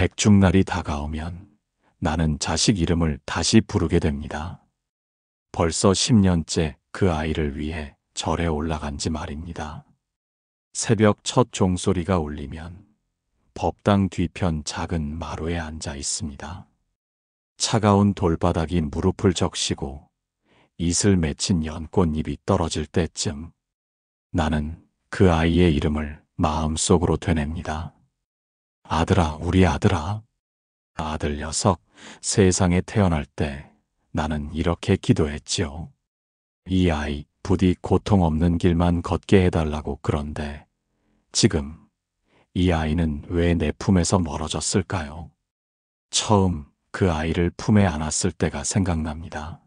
백중날이 다가오면 나는 자식 이름을 다시 부르게 됩니다. 벌써 10년째 그 아이를 위해 절에 올라간 지 말입니다. 새벽 첫 종소리가 울리면 법당 뒤편 작은 마루에 앉아 있습니다. 차가운 돌바닥이 무릎을 적시고 이슬 맺힌 연꽃잎이 떨어질 때쯤 나는 그 아이의 이름을 마음속으로 되냅니다. 아들아, 우리 아들아. 아들 녀석, 세상에 태어날 때 나는 이렇게 기도했지요. 이 아이 부디 고통 없는 길만 걷게 해달라고. 그런데 지금 이 아이는 왜 내 품에서 멀어졌을까요? 처음 그 아이를 품에 안았을 때가 생각납니다.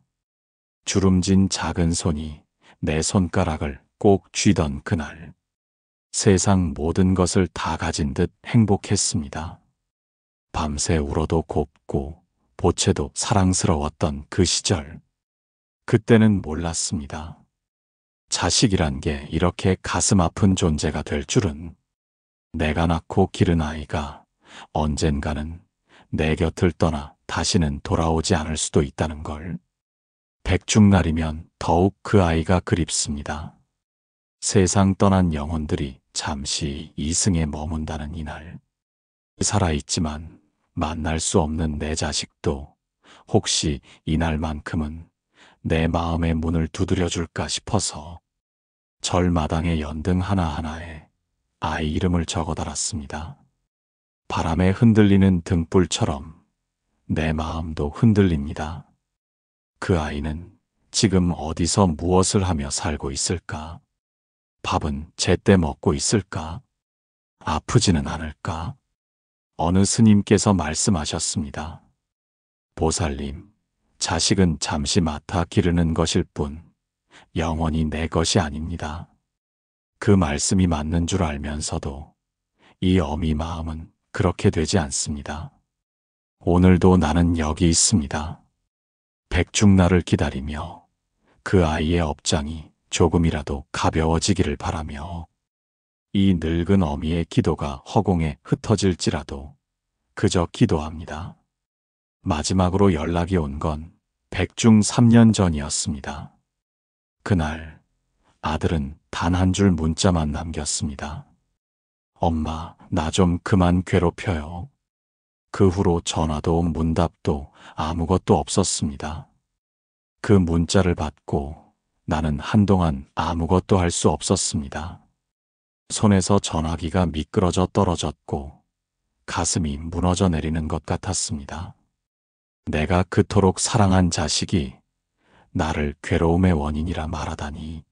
주름진 작은 손이 내 손가락을 꼭 쥐던 그날. 세상 모든 것을 다 가진 듯 행복했습니다. 밤새 울어도 곱고 보채도 사랑스러웠던 그 시절. 그때는 몰랐습니다. 자식이란 게 이렇게 가슴 아픈 존재가 될 줄은. 내가 낳고 기른 아이가 언젠가는 내 곁을 떠나 다시는 돌아오지 않을 수도 있다는 걸. 백중날이면 더욱 그 아이가 그립습니다. 세상 떠난 영혼들이 잠시 이승에 머문다는 이날. 살아있지만 만날 수 없는 내 자식도 혹시 이날만큼은 내 마음의 문을 두드려줄까 싶어서 절마당의 연등 하나하나에 아이 이름을 적어달았습니다. 바람에 흔들리는 등불처럼 내 마음도 흔들립니다. 그 아이는 지금 어디서 무엇을 하며 살고 있을까? 밥은 제때 먹고 있을까? 아프지는 않을까? 어느 스님께서 말씀하셨습니다. 보살님, 자식은 잠시 맡아 기르는 것일 뿐 영원히 내 것이 아닙니다. 그 말씀이 맞는 줄 알면서도 이 어미 마음은 그렇게 되지 않습니다. 오늘도 나는 여기 있습니다. 백중날을 기다리며 그 아이의 업장이 조금이라도 가벼워지기를 바라며 이 늙은 어미의 기도가 허공에 흩어질지라도 그저 기도합니다. 마지막으로 연락이 온 건 백중 3년 전이었습니다. 그날 아들은 단 한 줄 문자만 남겼습니다. 엄마, 나 좀 그만 괴롭혀요. 그 후로 전화도 문답도 아무것도 없었습니다. 그 문자를 받고 나는 한동안 아무것도 할 수 없었습니다. 손에서 전화기가 미끄러져 떨어졌고 가슴이 무너져 내리는 것 같았습니다. 내가 그토록 사랑한 자식이 나를 괴로움의 원인이라 말하다니.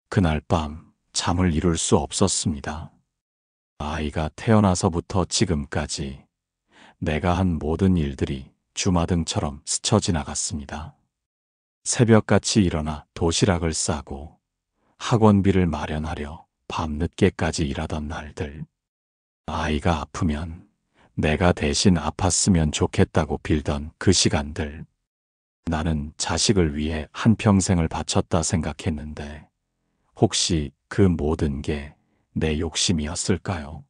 그날 밤 잠을 이룰 수 없었습니다. 아이가 태어나서부터 지금까지 내가 한 모든 일들이 주마등처럼 스쳐 지나갔습니다. 새벽같이 일어나 도시락을 싸고 학원비를 마련하려 밤늦게까지 일하던 날들. 아이가 아프면 내가 대신 아팠으면 좋겠다고 빌던 그 시간들. 나는 자식을 위해 한평생을 바쳤다 생각했는데 혹시 그 모든 게 내 욕심이었을까요?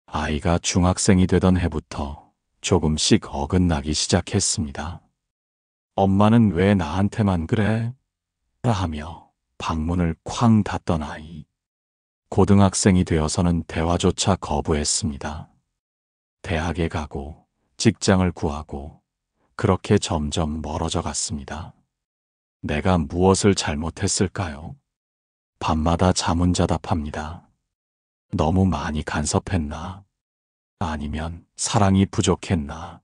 아이가 중학생이 되던 해부터 조금씩 어긋나기 시작했습니다. 엄마는 왜 나한테만 그래? 하며 방문을 쾅 닫던 아이. 고등학생이 되어서는 대화조차 거부했습니다. 대학에 가고 직장을 구하고 그렇게 점점 멀어져 갔습니다. 내가 무엇을 잘못했을까요? 밤마다 자문자답합니다. 너무 많이 간섭했나? 아니면 사랑이 부족했나?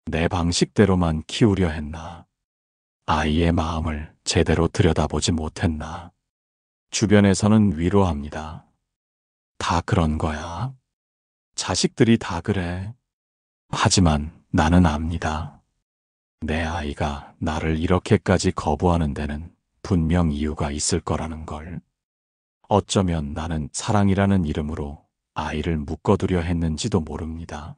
내 방식대로만 키우려 했나? 아이의 마음을 제대로 들여다보지 못했나? 주변에서는 위로합니다. 다 그런 거야. 자식들이 다 그래. 하지만 나는 압니다. 내 아이가 나를 이렇게까지 거부하는 데는 분명 이유가 있을 거라는 걸. 어쩌면 나는 사랑이라는 이름으로 아이를 묶어두려 했는지도 모릅니다.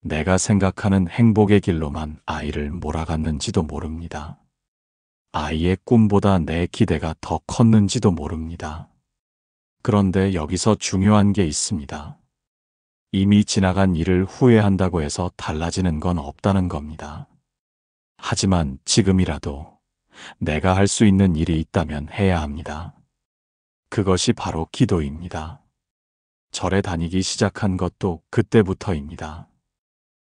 내가 생각하는 행복의 길로만 아이를 몰아갔는지도 모릅니다. 아이의 꿈보다 내 기대가 더 컸는지도 모릅니다. 그런데 여기서 중요한 게 있습니다. 이미 지나간 일을 후회한다고 해서 달라지는 건 없다는 겁니다. 하지만 지금이라도 내가 할 수 있는 일이 있다면 해야 합니다. 그것이 바로 기도입니다. 절에 다니기 시작한 것도 그때부터입니다.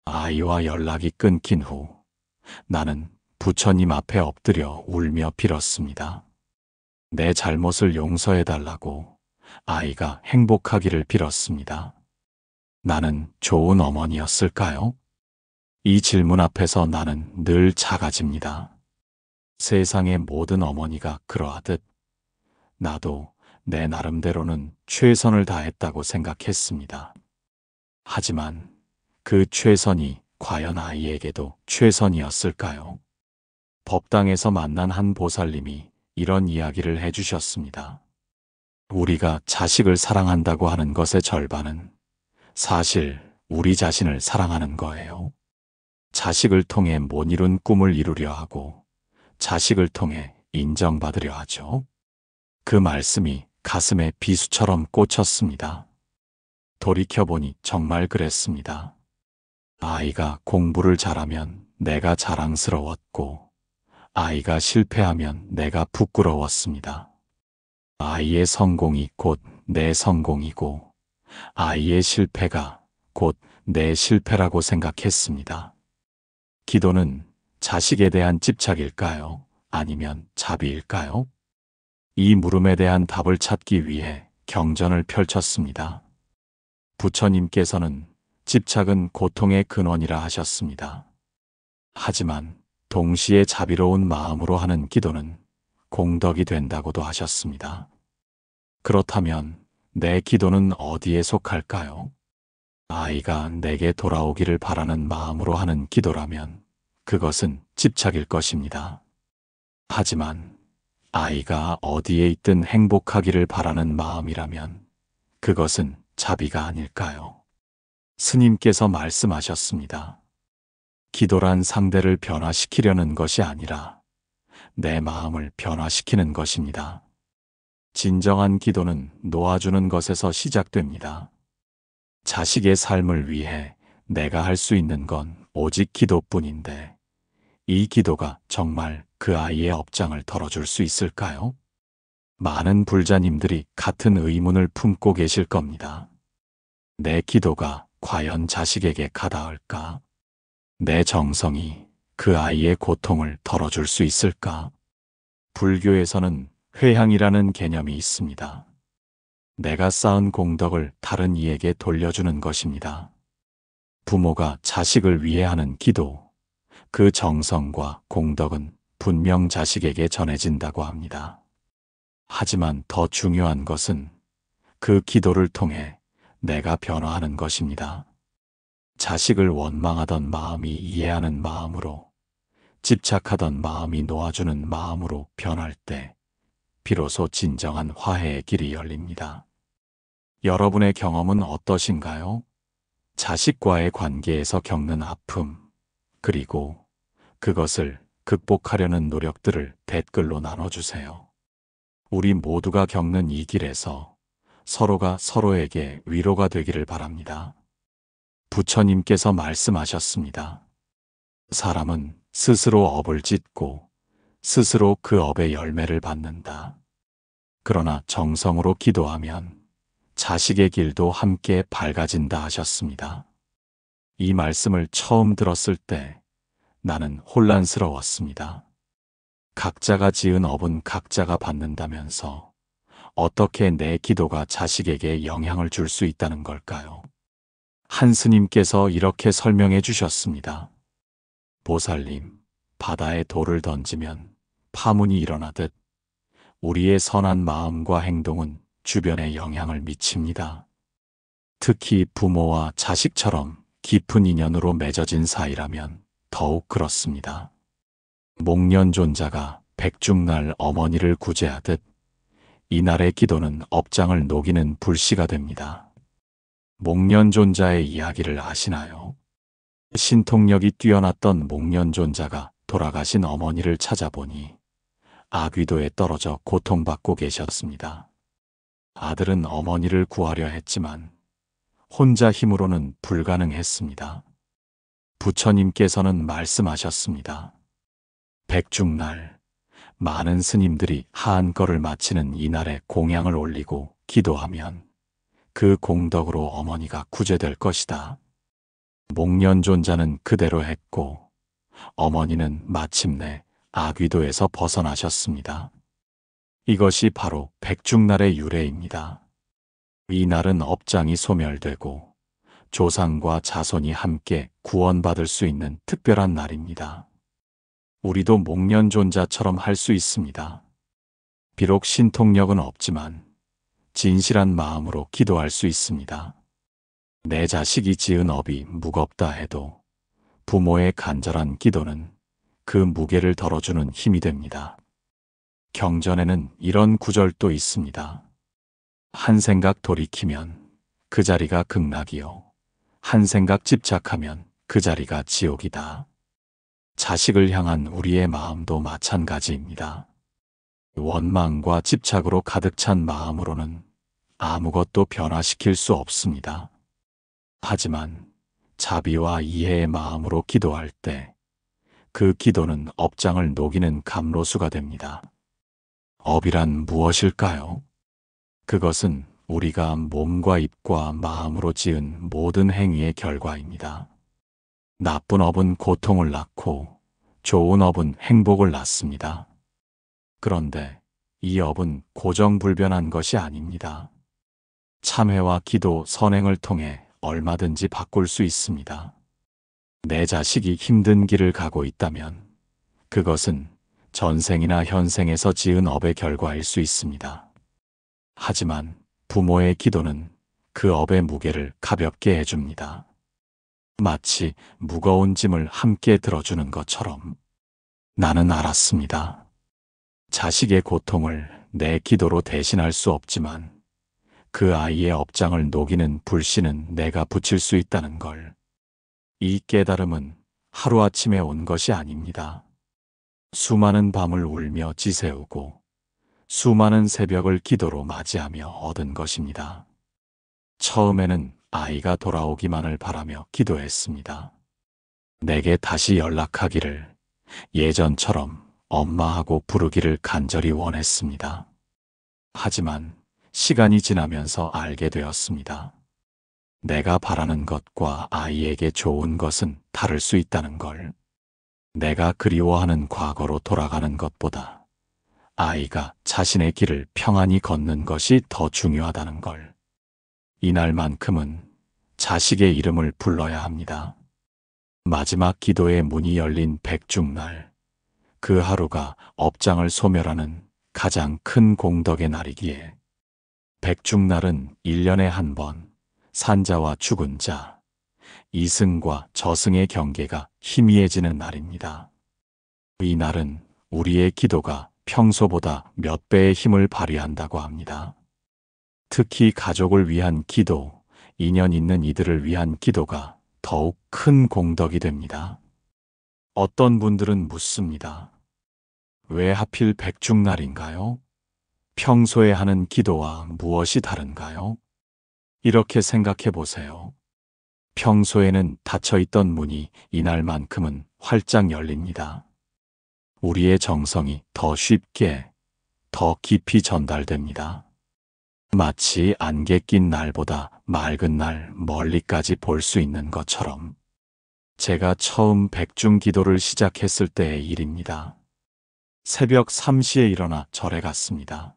아이와 연락이 끊긴 후 나는 부처님 앞에 엎드려 울며 빌었습니다. 내 잘못을 용서해달라고, 아이가 행복하기를 빌었습니다. 나는 좋은 어머니였을까요? 이 질문 앞에서 나는 늘 작아집니다. 세상의 모든 어머니가 그러하듯 나도 내 나름대로는 최선을 다했다고 생각했습니다. 하지만 그 최선이 과연 아이에게도 최선이었을까요? 법당에서 만난 한 보살님이 이런 이야기를 해주셨습니다. 우리가 자식을 사랑한다고 하는 것의 절반은 사실 우리 자신을 사랑하는 거예요. 자식을 통해 못 이룬 꿈을 이루려 하고 자식을 통해 인정받으려 하죠. 그 말씀이 가슴에 비수처럼 꽂혔습니다. 돌이켜보니 정말 그랬습니다. 아이가 공부를 잘하면 내가 자랑스러웠고 아이가 실패하면 내가 부끄러웠습니다. 아이의 성공이 곧 내 성공이고 아이의 실패가 곧 내 실패라고 생각했습니다. 기도는 자식에 대한 집착일까요? 아니면 자비일까요? 이 물음에 대한 답을 찾기 위해 경전을 펼쳤습니다. 부처님께서는 집착은 고통의 근원이라 하셨습니다. 하지만 동시에 자비로운 마음으로 하는 기도는 공덕이 된다고도 하셨습니다. 그렇다면 내 기도는 어디에 속할까요? 아이가 내게 돌아오기를 바라는 마음으로 하는 기도라면 그것은 집착일 것입니다. 하지만 아이가 어디에 있든 행복하기를 바라는 마음이라면 그것은 자비가 아닐까요? 스님께서 말씀하셨습니다. 기도란 상대를 변화시키려는 것이 아니라 내 마음을 변화시키는 것입니다. 진정한 기도는 놓아주는 것에서 시작됩니다. 자식의 삶을 위해 내가 할 수 있는 건 오직 기도뿐인데 이 기도가 정말 그 아이의 업장을 덜어줄 수 있을까요? 많은 불자님들이 같은 의문을 품고 계실 겁니다. 내 기도가 과연 자식에게 가닿을까? 내 정성이 그 아이의 고통을 덜어줄 수 있을까? 불교에서는 회향이라는 개념이 있습니다. 내가 쌓은 공덕을 다른 이에게 돌려주는 것입니다. 부모가 자식을 위해 하는 기도, 그 정성과 공덕은 분명 자식에게 전해진다고 합니다. 하지만 더 중요한 것은 그 기도를 통해 내가 변화하는 것입니다. 자식을 원망하던 마음이 이해하는 마음으로, 집착하던 마음이 놓아주는 마음으로 변할 때 비로소 진정한 화해의 길이 열립니다. 여러분의 경험은 어떠신가요? 자식과의 관계에서 겪는 아픔, 그리고 그것을 극복하려는 노력들을 댓글로 나눠주세요. 우리 모두가 겪는 이 길에서 서로가 서로에게 위로가 되기를 바랍니다. 부처님께서 말씀하셨습니다. 사람은 스스로 업을 짓고 스스로 그 업의 열매를 받는다. 그러나 정성으로 기도하면 자식의 길도 함께 밝아진다 하셨습니다. 이 말씀을 처음 들었을 때 나는 혼란스러웠습니다. 각자가 지은 업은 각자가 받는다면서 어떻게 내 기도가 자식에게 영향을 줄 수 있다는 걸까요? 한 스님께서 이렇게 설명해 주셨습니다. 보살님, 바다에 돌을 던지면 파문이 일어나듯 우리의 선한 마음과 행동은 주변에 영향을 미칩니다. 특히 부모와 자식처럼 깊은 인연으로 맺어진 사이라면 더욱 그렇습니다. 목련존자가 백중날 어머니를 구제하듯 이날의 기도는 업장을 녹이는 불씨가 됩니다. 목련존자의 이야기를 아시나요? 신통력이 뛰어났던 목련존자가 돌아가신 어머니를 찾아보니 아귀도에 떨어져 고통받고 계셨습니다. 아들은 어머니를 구하려 했지만 혼자 힘으로는 불가능했습니다. 부처님께서는 말씀하셨습니다. 백중날, 많은 스님들이 하한거를 마치는 이날에 공양을 올리고 기도하면 그 공덕으로 어머니가 구제될 것이다. 목련존자는 그대로 했고 어머니는 마침내 아귀도에서 벗어나셨습니다. 이것이 바로 백중날의 유래입니다. 이날은 업장이 소멸되고 조상과 자손이 함께 구원받을 수 있는 특별한 날입니다. 우리도 목련존자처럼 할 수 있습니다. 비록 신통력은 없지만 진실한 마음으로 기도할 수 있습니다. 내 자식이 지은 업이 무겁다 해도 부모의 간절한 기도는 그 무게를 덜어주는 힘이 됩니다. 경전에는 이런 구절도 있습니다. 한 생각 돌이키면 그 자리가 극락이요. 한 생각 집착하면 그 자리가 지옥이다. 자식을 향한 우리의 마음도 마찬가지입니다. 원망과 집착으로 가득 찬 마음으로는 아무것도 변화시킬 수 없습니다. 하지만 자비와 이해의 마음으로 기도할 때 그 기도는 업장을 녹이는 감로수가 됩니다. 업이란 무엇일까요? 그것은 우리가 몸과 입과 마음으로 지은 모든 행위의 결과입니다. 나쁜 업은 고통을 낳고 좋은 업은 행복을 낳습니다. 그런데 이 업은 고정불변한 것이 아닙니다. 참회와 기도, 선행을 통해 얼마든지 바꿀 수 있습니다. 내 자식이 힘든 길을 가고 있다면 그것은 전생이나 현생에서 지은 업의 결과일 수 있습니다. 하지만 부모의 기도는 그 업의 무게를 가볍게 해줍니다. 마치 무거운 짐을 함께 들어주는 것처럼. 나는 알았습니다. 자식의 고통을 내 기도로 대신할 수 없지만 그 아이의 업장을 녹이는 불씨는 내가 붙일 수 있다는 걸. 이 깨달음은 하루아침에 온 것이 아닙니다. 수많은 밤을 울며 지새우고 수많은 새벽을 기도로 맞이하며 얻은 것입니다. 처음에는 아이가 돌아오기만을 바라며 기도했습니다. 내게 다시 연락하기를, 예전처럼 엄마하고 부르기를 간절히 원했습니다. 하지만 시간이 지나면서 알게 되었습니다. 내가 바라는 것과 아이에게 좋은 것은 다를 수 있다는 걸. 내가 그리워하는 과거로 돌아가는 것보다 아이가 자신의 길을 평안히 걷는 것이 더 중요하다는 걸. 이날만큼은 자식의 이름을 불러야 합니다. 마지막 기도의 문이 열린 백중날, 그 하루가 업장을 소멸하는 가장 큰 공덕의 날이기에 백중날은 1년에 한 번 산자와 죽은 자, 이승과 저승의 경계가 희미해지는 날입니다. 이 날은 우리의 기도가 평소보다 몇 배의 힘을 발휘한다고 합니다. 특히 가족을 위한 기도, 인연 있는 이들을 위한 기도가 더욱 큰 공덕이 됩니다. 어떤 분들은 묻습니다. 왜 하필 백중날인가요? 평소에 하는 기도와 무엇이 다른가요? 이렇게 생각해 보세요. 평소에는 닫혀있던 문이 이날만큼은 활짝 열립니다. 우리의 정성이 더 쉽게, 더 깊이 전달됩니다. 마치 안개 낀 날보다 맑은 날 멀리까지 볼 수 있는 것처럼. 제가 처음 백중 기도를 시작했을 때의 일입니다. 새벽 3시에 일어나 절에 갔습니다.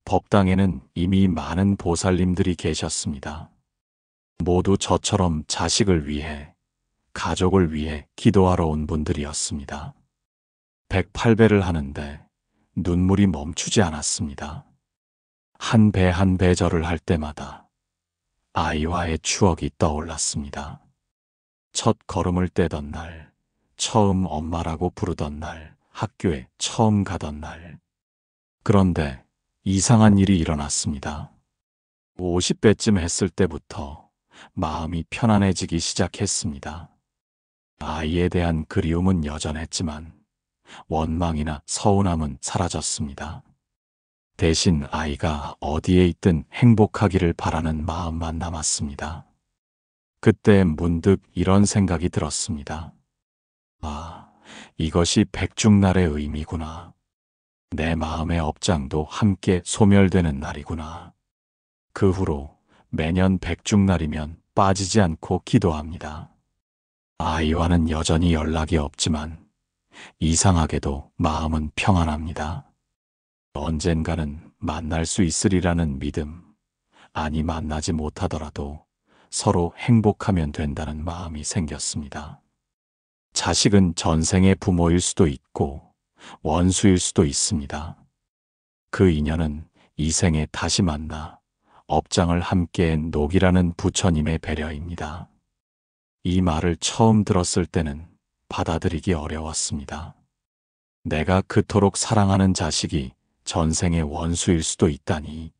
법당에는 이미 많은 보살님들이 계셨습니다. 모두 저처럼 자식을 위해, 가족을 위해 기도하러 온 분들이었습니다. 108배를 하는데 눈물이 멈추지 않았습니다. 한 배 한 배 절을 할 때마다 아이와의 추억이 떠올랐습니다. 첫 걸음을 떼던 날, 처음 엄마라고 부르던 날, 학교에 처음 가던 날. 그런데 이상한 일이 일어났습니다. 50배쯤 했을 때부터 마음이 편안해지기 시작했습니다. 아이에 대한 그리움은 여전했지만 원망이나 서운함은 사라졌습니다. 대신 아이가 어디에 있든 행복하기를 바라는 마음만 남았습니다. 그때 문득 이런 생각이 들었습니다. 아, 이것이 백중날의 의미구나. 내 마음의 업장도 함께 소멸되는 날이구나. 그 후로 매년 백중날이면 빠지지 않고 기도합니다. 아이와는 여전히 연락이 없지만 이상하게도 마음은 평안합니다. 언젠가는 만날 수 있으리라는 믿음, 아니 만나지 못하더라도 서로 행복하면 된다는 마음이 생겼습니다. 자식은 전생의 부모일 수도 있고 원수일 수도 있습니다. 그 인연은 이 생에 다시 만나 업장을 함께 녹이라는 부처님의 배려입니다. 이 말을 처음 들었을 때는 받아들이기 어려웠습니다. 내가 그토록 사랑하는 자식이 전생의 원수일 수도 있다니.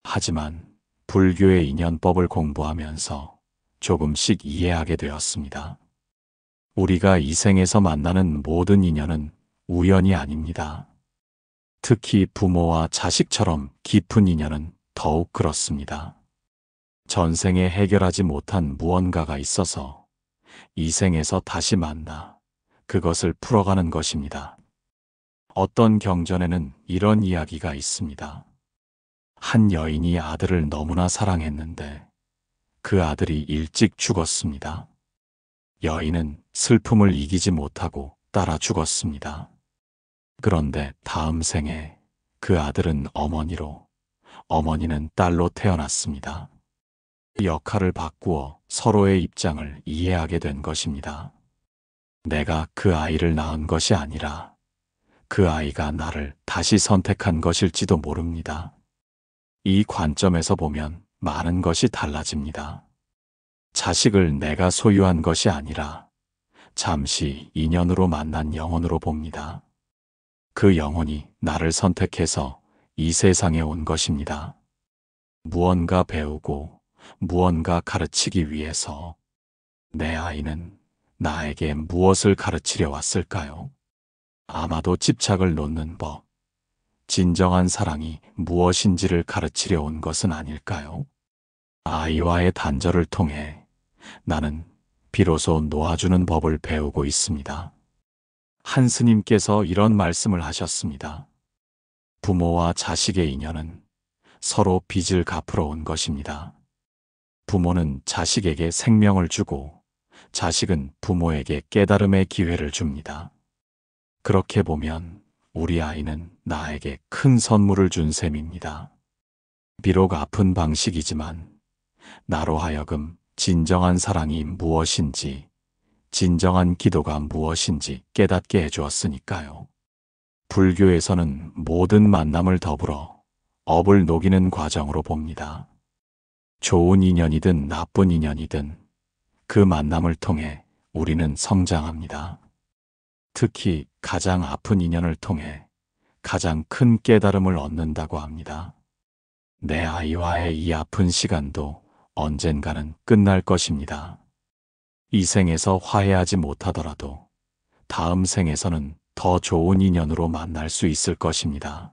하지만 불교의 인연법을 공부하면서 조금씩 이해하게 되었습니다. 우리가 이 생에서 만나는 모든 인연은 우연이 아닙니다. 특히 부모와 자식처럼 깊은 인연은 더욱 그렇습니다. 전생에 해결하지 못한 무언가가 있어서 이 생에서 다시 만나 그것을 풀어가는 것입니다. 어떤 경전에는 이런 이야기가 있습니다. 한 여인이 아들을 너무나 사랑했는데 그 아들이 일찍 죽었습니다. 여인은 슬픔을 이기지 못하고 따라 죽었습니다. 그런데 다음 생에 그 아들은 어머니로, 어머니는 딸로 태어났습니다. 역할을 바꾸어 서로의 입장을 이해하게 된 것입니다. 내가 그 아이를 낳은 것이 아니라 그 아이가 나를 다시 선택한 것일지도 모릅니다. 이 관점에서 보면 많은 것이 달라집니다. 자식을 내가 소유한 것이 아니라 잠시 인연으로 만난 영혼으로 봅니다. 그 영혼이 나를 선택해서 이 세상에 온 것입니다. 무언가 배우고 무언가 가르치기 위해서. 내 아이는 나에게 무엇을 가르치려 왔을까요? 아마도 집착을 놓는 법, 진정한 사랑이 무엇인지를 가르치려 온 것은 아닐까요? 아이와의 단절을 통해 나는 비로소 놓아주는 법을 배우고 있습니다. 한 스님께서 이런 말씀을 하셨습니다. 부모와 자식의 인연은 서로 빚을 갚으러 온 것입니다. 부모는 자식에게 생명을 주고 자식은 부모에게 깨달음의 기회를 줍니다. 그렇게 보면 우리 아이는 나에게 큰 선물을 준 셈입니다. 비록 아픈 방식이지만 나로 하여금 진정한 사랑이 무엇인지, 진정한 기도가 무엇인지 깨닫게 해주었으니까요. 불교에서는 모든 만남을 더불어 업을 녹이는 과정으로 봅니다. 좋은 인연이든 나쁜 인연이든 그 만남을 통해 우리는 성장합니다. 특히 가장 아픈 인연을 통해 가장 큰 깨달음을 얻는다고 합니다. 내 아이와의 이 아픈 시간도 언젠가는 끝날 것입니다. 이 생에서 화해하지 못하더라도 다음 생에서는 더 좋은 인연으로 만날 수 있을 것입니다.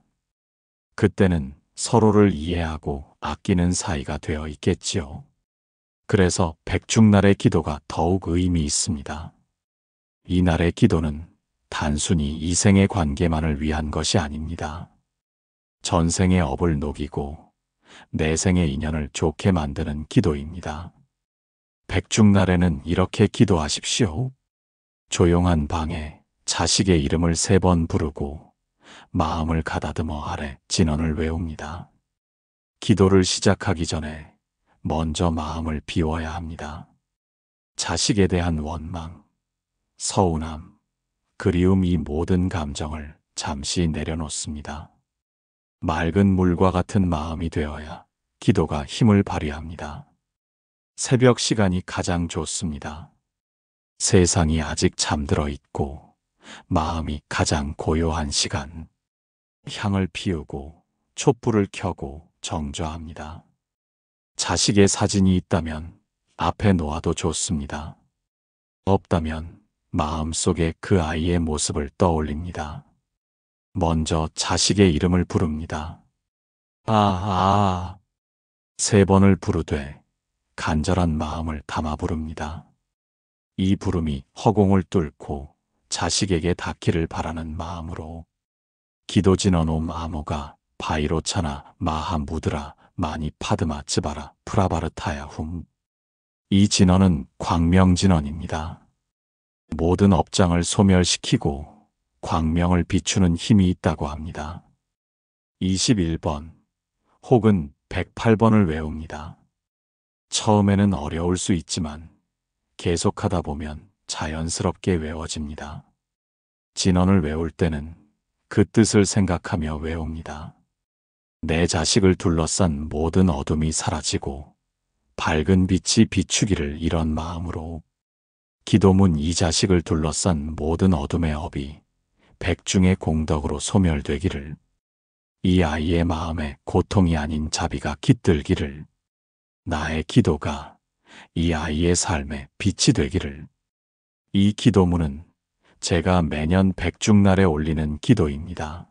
그때는 서로를 이해하고 아끼는 사이가 되어 있겠지요. 그래서 백중날의 기도가 더욱 의미 있습니다. 이 날의 기도는 단순히 이 생의 관계만을 위한 것이 아닙니다. 전생의 업을 녹이고 내생의 인연을 좋게 만드는 기도입니다. 백중날에는 이렇게 기도하십시오. 조용한 방에 자식의 이름을 3번 부르고 마음을 가다듬어 아래 진언을 외웁니다. 기도를 시작하기 전에 먼저 마음을 비워야 합니다. 자식에 대한 원망, 서운함, 그리움 이 모든 감정을 잠시 내려놓습니다. 맑은 물과 같은 마음이 되어야 기도가 힘을 발휘합니다. 새벽 시간이 가장 좋습니다. 세상이 아직 잠들어 있고 마음이 가장 고요한 시간. 향을 피우고 촛불을 켜고 정좌합니다. 자식의 사진이 있다면 앞에 놓아도 좋습니다. 없다면 마음속에 그 아이의 모습을 떠올립니다. 먼저 자식의 이름을 부릅니다. 아, 아. 세 번을 부르되 간절한 마음을 담아 부릅니다. 이 부름이 허공을 뚫고 자식에게 닿기를 바라는 마음으로 기도진어노 마모가 바이로차나 마하 무드라 마니 파드마 츠바라 프라바르타야 훔. 이 진언은 광명진언입니다. 모든 업장을 소멸시키고 광명을 비추는 힘이 있다고 합니다. 21번 혹은 108번을 외웁니다. 처음에는 어려울 수 있지만 계속하다 보면 자연스럽게 외워집니다. 진언을 외울 때는 그 뜻을 생각하며 외웁니다. 내 자식을 둘러싼 모든 어둠이 사라지고 밝은 빛이 비추기를 이런 마음으로 기도문 이 자식을 둘러싼 모든 어둠의 업이 백중의 공덕으로 소멸되기를 이 아이의 마음에 고통이 아닌 자비가 깃들기를 나의 기도가 이 아이의 삶에 빛이 되기를 이 기도문은 제가 매년 백중날에 올리는 기도입니다.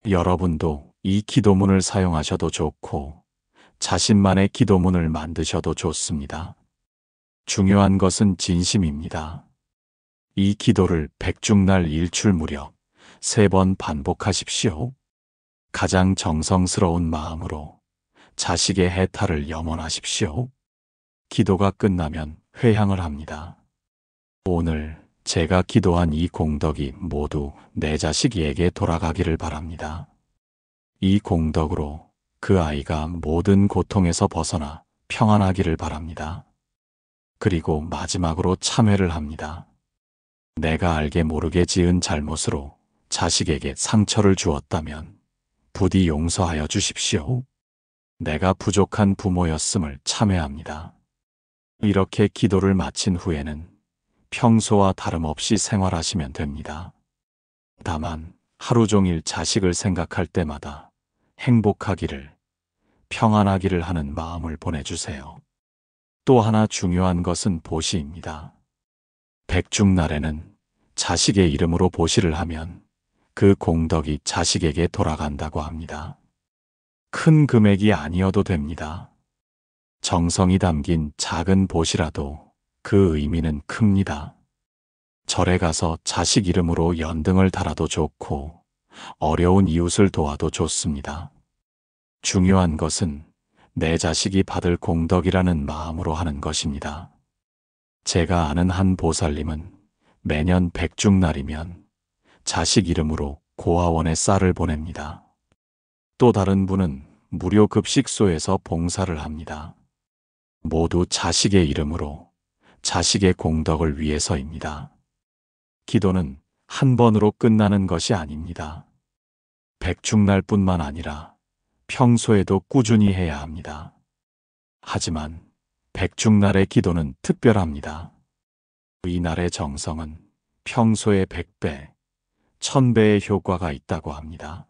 여러분도 이 기도문을 사용하셔도 좋고 자신만의 기도문을 만드셔도 좋습니다. 중요한 것은 진심입니다. 이 기도를 백중날 일출 무렵 3번 반복하십시오. 가장 정성스러운 마음으로 자식의 해탈을 염원하십시오. 기도가 끝나면 회향을 합니다. 오늘 제가 기도한 이 공덕이 모두 내 자식에게 돌아가기를 바랍니다. 이 공덕으로 그 아이가 모든 고통에서 벗어나 평안하기를 바랍니다. 그리고 마지막으로 참회를 합니다. 내가 알게 모르게 지은 잘못으로 자식에게 상처를 주었다면 부디 용서하여 주십시오. 내가 부족한 부모였음을 참회합니다. 이렇게 기도를 마친 후에는 평소와 다름없이 생활하시면 됩니다. 다만 하루 종일 자식을 생각할 때마다 행복하기를, 평안하기를 하는 마음을 보내주세요. 또 하나 중요한 것은 보시입니다. 백중날에는 자식의 이름으로 보시를 하면 그 공덕이 자식에게 돌아간다고 합니다. 큰 금액이 아니어도 됩니다. 정성이 담긴 작은 보시라도 그 의미는 큽니다. 절에 가서 자식 이름으로 연등을 달아도 좋고 어려운 이웃을 도와도 좋습니다. 중요한 것은 내 자식이 받을 공덕이라는 마음으로 하는 것입니다. 제가 아는 한 보살님은 매년 백중날이면 자식 이름으로 고아원에 쌀을 보냅니다. 또 다른 분은 무료 급식소에서 봉사를 합니다. 모두 자식의 이름으로 자식의 공덕을 위해서입니다. 기도는 한 번으로 끝나는 것이 아닙니다. 백중날뿐만 아니라 평소에도 꾸준히 해야 합니다. 하지만 백중날의 기도는 특별합니다. 이 날의 정성은 평소의 100배, 1000배의 효과가 있다고 합니다.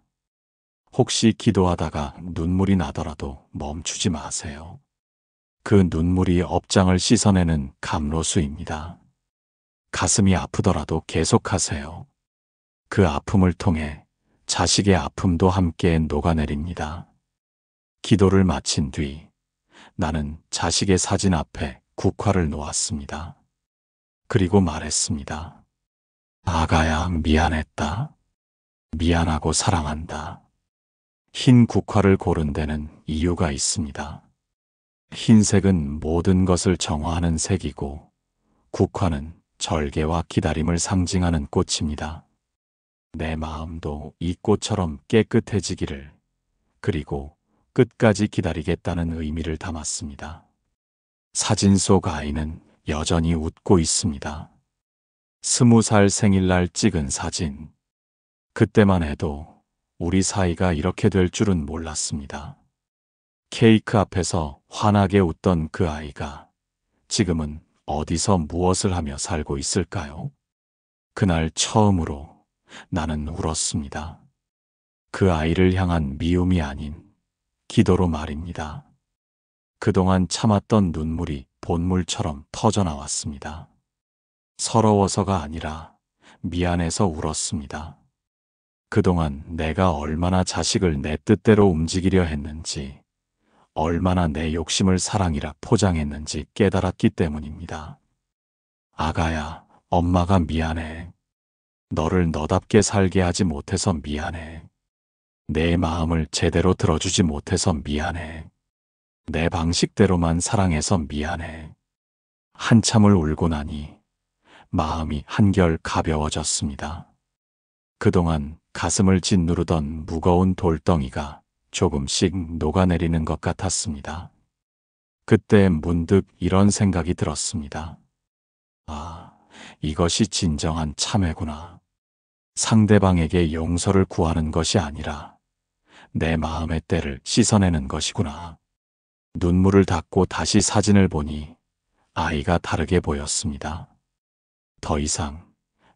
혹시 기도하다가 눈물이 나더라도 멈추지 마세요. 그 눈물이 업장을 씻어내는 감로수입니다. 가슴이 아프더라도 계속하세요. 그 아픔을 통해 자식의 아픔도 함께 녹아내립니다. 기도를 마친 뒤 나는 자식의 사진 앞에 국화를 놓았습니다. 그리고 말했습니다. 아가야, 미안했다. 미안하고 사랑한다. 흰 국화를 고른 데는 이유가 있습니다. 흰색은 모든 것을 정화하는 색이고 국화는 절개와 기다림을 상징하는 꽃입니다. 내 마음도 이 꽃처럼 깨끗해지기를, 그리고 끝까지 기다리겠다는 의미를 담았습니다. 사진 속 아이는 여전히 웃고 있습니다. 20살 생일날 찍은 사진. 그때만 해도 우리 사이가 이렇게 될 줄은 몰랐습니다. 케이크 앞에서 환하게 웃던 그 아이가 지금은 어디서 무엇을 하며 살고 있을까요? 그날 처음으로 나는 울었습니다. 그 아이를 향한 미움이 아닌 기도로 말입니다. 그동안 참았던 눈물이 본물처럼 터져나왔습니다. 서러워서가 아니라 미안해서 울었습니다. 그동안 내가 얼마나 자식을 내 뜻대로 움직이려 했는지, 얼마나 내 욕심을 사랑이라 포장했는지 깨달았기 때문입니다. 아가야, 엄마가 미안해. 너를 너답게 살게 하지 못해서 미안해. 내 마음을 제대로 들어주지 못해서 미안해. 내 방식대로만 사랑해서 미안해. 한참을 울고 나니 마음이 한결 가벼워졌습니다. 그동안 가슴을 짓누르던 무거운 돌덩이가 조금씩 녹아내리는 것 같았습니다. 그때 문득 이런 생각이 들었습니다. 아, 이것이 진정한 참회구나. 상대방에게 용서를 구하는 것이 아니라 내 마음의 때를 씻어내는 것이구나. 눈물을 닦고 다시 사진을 보니 아이가 다르게 보였습니다. 더 이상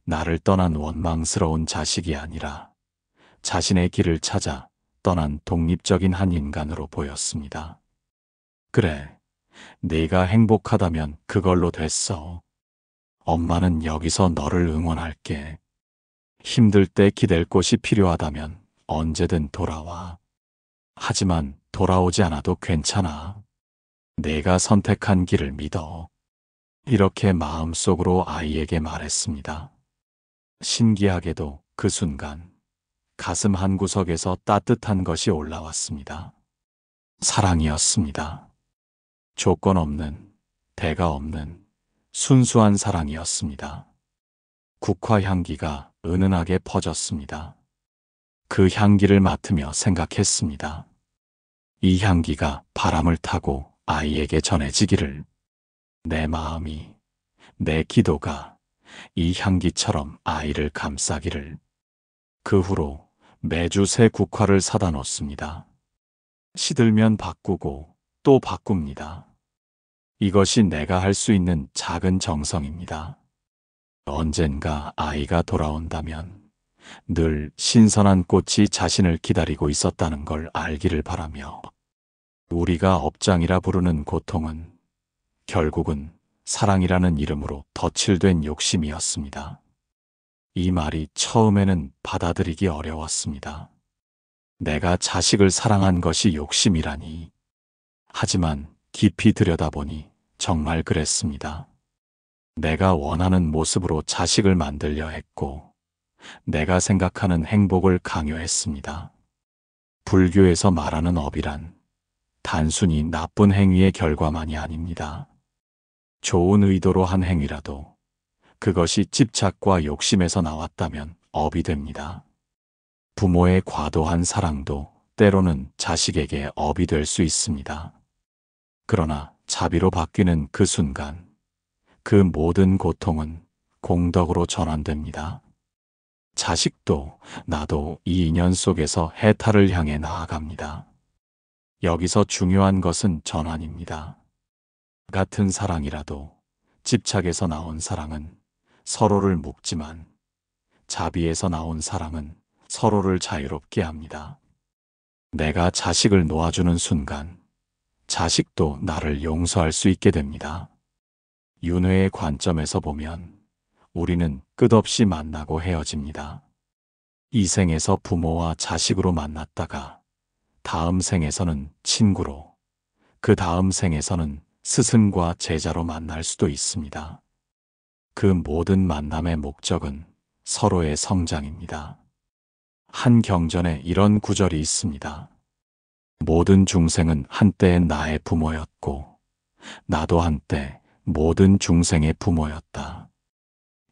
나를 떠난 원망스러운 자식이 아니라 자신의 길을 찾아 떠난 독립적인 한 인간으로 보였습니다. 그래, 네가 행복하다면 그걸로 됐어. 엄마는 여기서 너를 응원할게. 힘들 때 기댈 곳이 필요하다면 언제든 돌아와. 하지만 돌아오지 않아도 괜찮아. 내가 선택한 길을 믿어. 이렇게 마음속으로 아이에게 말했습니다. 신기하게도 그 순간 가슴 한구석에서 따뜻한 것이 올라왔습니다. 사랑이었습니다. 조건 없는, 대가 없는 순수한 사랑이었습니다. 국화 향기가 은은하게 퍼졌습니다. 그 향기를 맡으며 생각했습니다. 이 향기가 바람을 타고 아이에게 전해지기를, 내 마음이, 내 기도가 이 향기처럼 아이를 감싸기를. 그 후로 매주 새 국화를 사다 놓습니다. 시들면 바꾸고 또 바꿉니다. 이것이 내가 할 수 있는 작은 정성입니다. 언젠가 아이가 돌아온다면 늘 신선한 꽃이 자신을 기다리고 있었다는 걸 알기를 바라며, 우리가 업장이라 부르는 고통은 결국은 사랑이라는 이름으로 덧칠된 욕심이었습니다. 이 말이 처음에는 받아들이기 어려웠습니다. 내가 자식을 사랑한 것이 욕심이라니. 하지만 깊이 들여다보니 정말 그랬습니다. 내가 원하는 모습으로 자식을 만들려 했고, 내가 생각하는 행복을 강요했습니다. 불교에서 말하는 업이란 단순히 나쁜 행위의 결과만이 아닙니다. 좋은 의도로 한 행위라도 그것이 집착과 욕심에서 나왔다면 업이 됩니다. 부모의 과도한 사랑도 때로는 자식에게 업이 될 수 있습니다. 그러나 자비로 바뀌는 그 순간, 그 모든 고통은 공덕으로 전환됩니다. 자식도 나도 이 인연 속에서 해탈을 향해 나아갑니다. 여기서 중요한 것은 전환입니다. 같은 사랑이라도 집착에서 나온 사랑은 서로를 묶지만, 자비에서 나온 사랑은 서로를 자유롭게 합니다. 내가 자식을 놓아주는 순간 자식도 나를 용서할 수 있게 됩니다. 윤회의 관점에서 보면 우리는 끝없이 만나고 헤어집니다. 이 생에서 부모와 자식으로 만났다가 다음 생에서는 친구로, 그 다음 생에서는 스승과 제자로 만날 수도 있습니다. 그 모든 만남의 목적은 서로의 성장입니다. 한 경전에 이런 구절이 있습니다. 모든 중생은 한때의 나의 부모였고, 나도 한때 모든 중생의 부모였다.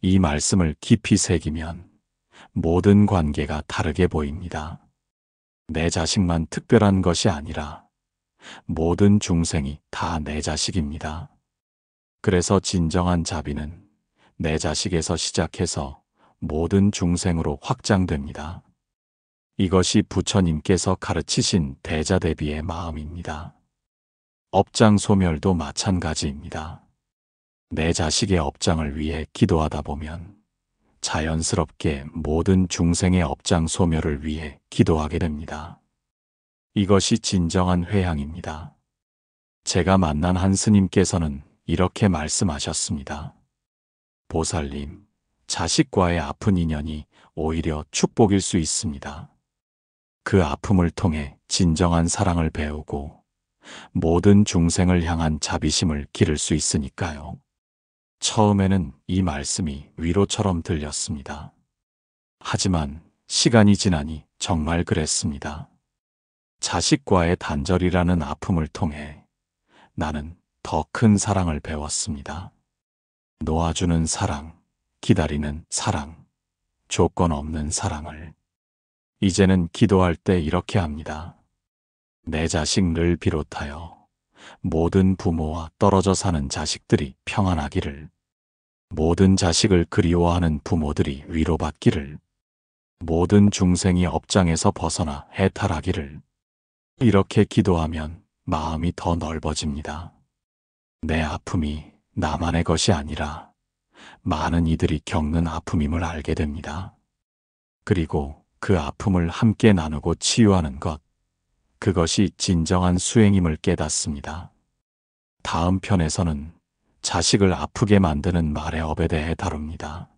이 말씀을 깊이 새기면 모든 관계가 다르게 보입니다. 내 자식만 특별한 것이 아니라 모든 중생이 다 내 자식입니다. 그래서 진정한 자비는 내 자식에서 시작해서 모든 중생으로 확장됩니다. 이것이 부처님께서 가르치신 대자대비의 마음입니다. 업장 소멸도 마찬가지입니다. 내 자식의 업장을 위해 기도하다 보면 자연스럽게 모든 중생의 업장 소멸을 위해 기도하게 됩니다. 이것이 진정한 회향입니다. 제가 만난 한 스님께서는 이렇게 말씀하셨습니다. 보살님, 자식과의 아픈 인연이 오히려 축복일 수 있습니다. 그 아픔을 통해 진정한 사랑을 배우고 모든 중생을 향한 자비심을 기를 수 있으니까요. 처음에는 이 말씀이 위로처럼 들렸습니다. 하지만 시간이 지나니 정말 그랬습니다. 자식과의 단절이라는 아픔을 통해 나는 더 큰 사랑을 배웠습니다. 놓아주는 사랑, 기다리는 사랑, 조건 없는 사랑을. 이제는 기도할 때 이렇게 합니다. 내 자식을 비롯하여 모든 부모와 떨어져 사는 자식들이 평안하기를, 모든 자식을 그리워하는 부모들이 위로받기를, 모든 중생이 업장에서 벗어나 해탈하기를. 이렇게 기도하면 마음이 더 넓어집니다. 내 아픔이 나만의 것이 아니라 많은 이들이 겪는 아픔임을 알게 됩니다. 그리고 그 아픔을 함께 나누고 치유하는 것, 그것이 진정한 수행임을 깨닫습니다. 다음 편에서는 자식을 아프게 만드는 말의 업에 대해 다룹니다.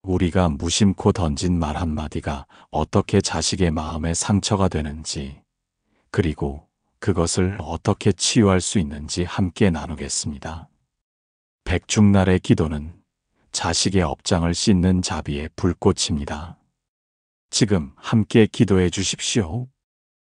우리가 무심코 던진 말 한마디가 어떻게 자식의 마음에 상처가 되는지, 그리고 그것을 어떻게 치유할 수 있는지 함께 나누겠습니다. 백중날의 기도는 자식의 업장을 씻는 자비의 불꽃입니다. 지금 함께 기도해 주십시오.